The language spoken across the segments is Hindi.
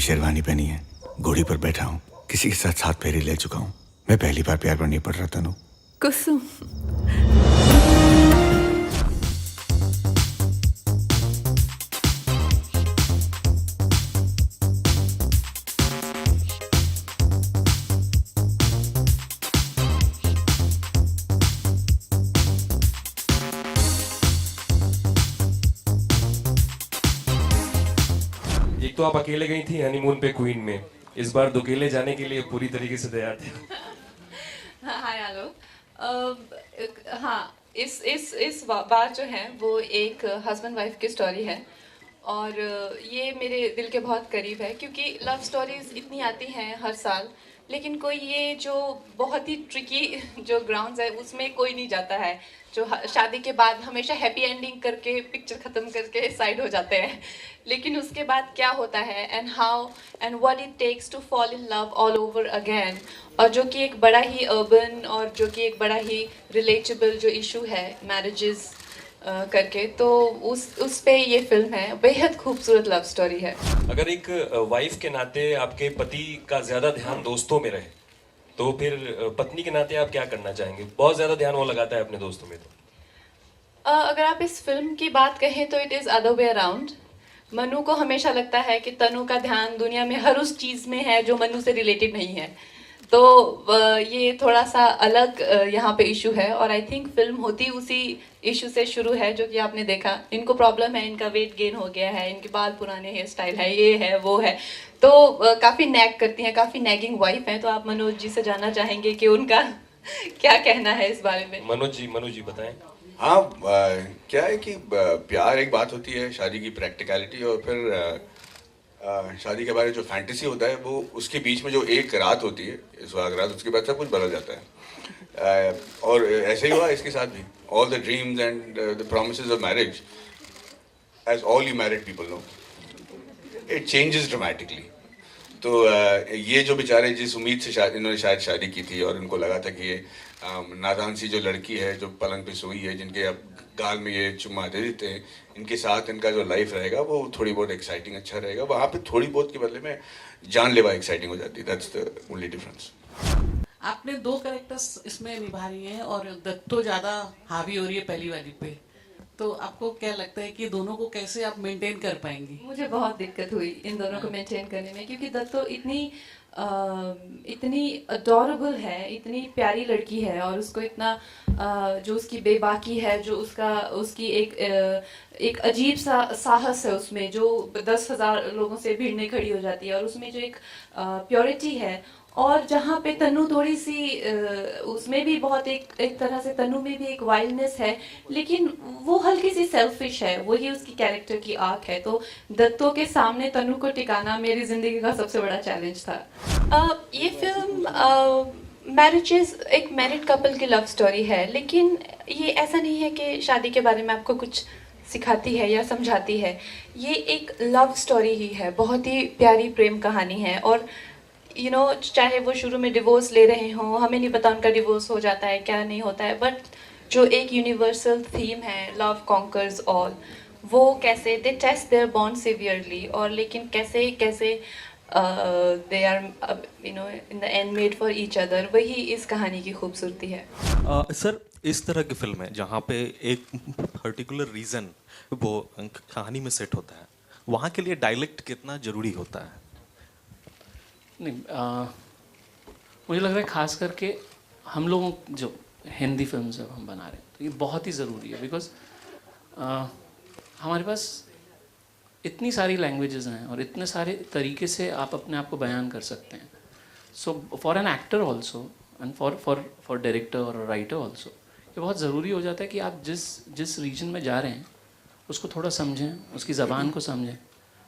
शेरवानी पहनी है, घोड़ी पर बैठा हूँ, किसी के साथ 7 फेरे ले चुका हूँ। मैं पहली बार प्यार पर नहीं पड़ रहा तनु। कुसुम। एक तो आप अकेले गई थी हनीमून पे क्वीन में, इस बार दुकेले जाने के लिए पूरी तरीके से तैयार थे। हाय आलोक। हाँ, इस बार जो है वो एक हस्बैंड वाइफ की स्टोरी है और ये मेरे दिल के बहुत करीब है क्योंकि लव स्टोरीज इतनी आती हैं हर साल, लेकिन कोई ये जो बहुत ही ट्रिकी जो ग्राउंड्स है उसमें कोई नहीं जाता है, जो शादी के बाद हमेशा हैप्पी एंडिंग करके पिक्चर ख़त्म करके साइड हो जाते हैं, लेकिन उसके बाद क्या होता है and how and what it takes to fall in love all over again, और जो कि एक बड़ा ही अर्बन और जो कि एक बड़ा ही रिलेटेबल जो इशू है मैरिजेस करके, तो उस पे ये फिल्म है। बेहद खूबसूरत लव स्टोरी है। अगर एक वाइफ के नाते आपके पति का ज्यादा ध्यान दोस्तों में रहे तो फिर पत्नी के नाते आप क्या करना चाहेंगे? बहुत ज्यादा ध्यान वो लगाता है अपने दोस्तों में। तो अगर आप इस फिल्म की बात कहें तो it is other way around. Manu को हमेशा लगता है कि तनु का ध्यान दुनिया में हर उस चीज़ में है जो मनु से रिलेटेड नहीं है, तो ये थोड़ा सा अलग यहाँ पे इशू है और आई थिंक फिल्म होती उसी इशू से शुरू है जो कि आपने देखा। इनको प्रॉब्लम है, इनका वेट गेन हो गया है, इनके बाल पुराने हेयर स्टाइल है, ये है वो है, तो काफ़ी नैग करती हैं, काफ़ी नैगिंग वाइफ हैं। तो आप मनोज जी से जानना चाहेंगे कि उनका क्या कहना है इस बारे में। मनोज जी बताएं। हाँ, क्या है कि प्यार एक बात होती है, शादी की प्रैक्टिकलिटी, और फिर शादी के बारे में जो फैंटेसी होता है वो उसके बीच में जो एक रात होती है, सुहाग रात, उसके बाद सब कुछ बदल जाता है। और ऐसे ही हुआ इसके साथ भी। All the dreams and the promises of marriage, as all you married people know, it changes dramatically. तो ये जो बेचारे जिस उम्मीद से इन्होंने शायद शादी की थी और उनको लगा था कि ये नादान सी जो लड़की है जो पलंग पे सोई है, जिनके अब गाल में ये चुम्मा दे देते हैं, इनके साथ इनका जो लाइफ रहेगा वो थोड़ी बहुत एक्साइटिंग अच्छा रहेगा, वहाँ पे थोड़ी बहुत के बदले में जानलेवा एक्साइटिंग हो जाती है। That's the only difference. आपने 2 कैरेक्टर्स इसमें निभा रही हैं और दत्तो ज़्यादा हावी हो रही है पहली वाली पे, तो आपको क्या लगता है कि दोनों को कैसे आप मेंटेन कर पाएंगी? मुझे बहुत दिक्कत हुई इन दोनों को मेंटेन करने में क्योंकि दत्तो इतनी अडोरेबल है, इतनी प्यारी लड़की है और उसको इतना जो उसकी बेबाकी है, जो उसकी एक अजीब सा साहस है उसमें, जो 10,000 लोगों से भिड़ने खड़ी हो जाती है, और उसमें जो एक प्योरिटी है, और जहाँ पे तनु थोड़ी सी उसमें भी बहुत एक तरह से तनु में भी एक वाइल्डनेस है, लेकिन वो हल्की सी सेल्फिश है, वही उसकी कैरेक्टर की आर्क है। तो दत्तो के सामने तनु को टिकाना मेरी जिंदगी का सबसे बड़ा चैलेंज था। ये फिल्म मैरिजेस, एक मैरिड कपल की लव स्टोरी है, लेकिन ये ऐसा नहीं है कि शादी के बारे में आपको कुछ सिखाती है या समझाती है। ये एक लव स्टोरी ही है, बहुत ही प्यारी प्रेम कहानी है। और चाहे वो शुरू में डिवोर्स ले रहे हों, हमें नहीं पता उनका डिवोर्स हो जाता है क्या नहीं होता है, बट जो एक यूनिवर्सल थीम है, लव कॉन्कर्स ऑल, वो कैसे they test their bond severely, और लेकिन कैसे they are in the end made for each other, वही इस कहानी की खूबसूरती है। सर, इस तरह की फिल्म है जहाँ पे एक पर्टिकुलर रीज़न वो कहानी में सेट होता है, वहाँ के लिए डायलेक्ट कितना ज़रूरी होता है? नहीं, मुझे लग रहा है खास करके हम लोगों जो हिंदी फिल्म जब हम बना रहे हैं तो ये बहुत ही ज़रूरी है, बिकॉज हमारे पास इतनी सारी लैंग्वेजेस हैं और इतने सारे तरीके से आप अपने आप को बयान कर सकते हैं। So for an actor also and for director और राइटर ऑल्सो ये बहुत ज़रूरी हो जाता है कि आप जिस रीजन में जा रहे हैं उसको थोड़ा समझें, उसकी ज़बान को समझें।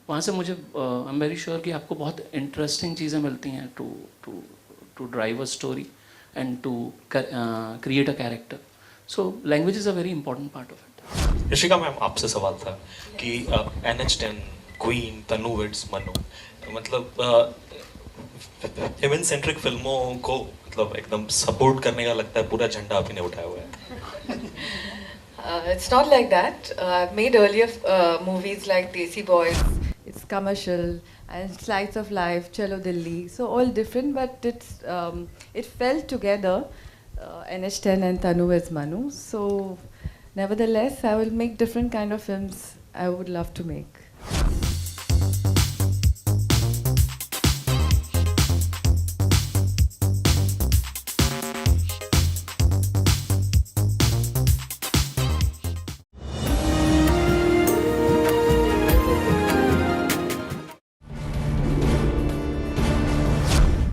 वहाँ से मुझे आई एम वेरी श्योर कि आपको बहुत इंटरेस्टिंग चीज़ें मिलती हैं to drive a story and to create a character. So language is a very important part of it. Rishika ma'am, आपसे सवाल था कि NH10, क्वीन, तनु विड्स, मनु, मतलब इवेंट सेंट्रिक फिल्मों को मतलब एकदम सपोर्ट करने का लगता है पूरा झंडा आप ही ने उठाया हुआ है। It's not like that. I've made earlier movies like Desi Boys. It's commercial. and Slice of Life, Chalo Dilli. So all different, but it fell together. NH10 and Tanu as Manu. So nevertheless, I will make different kind of films I would love to make.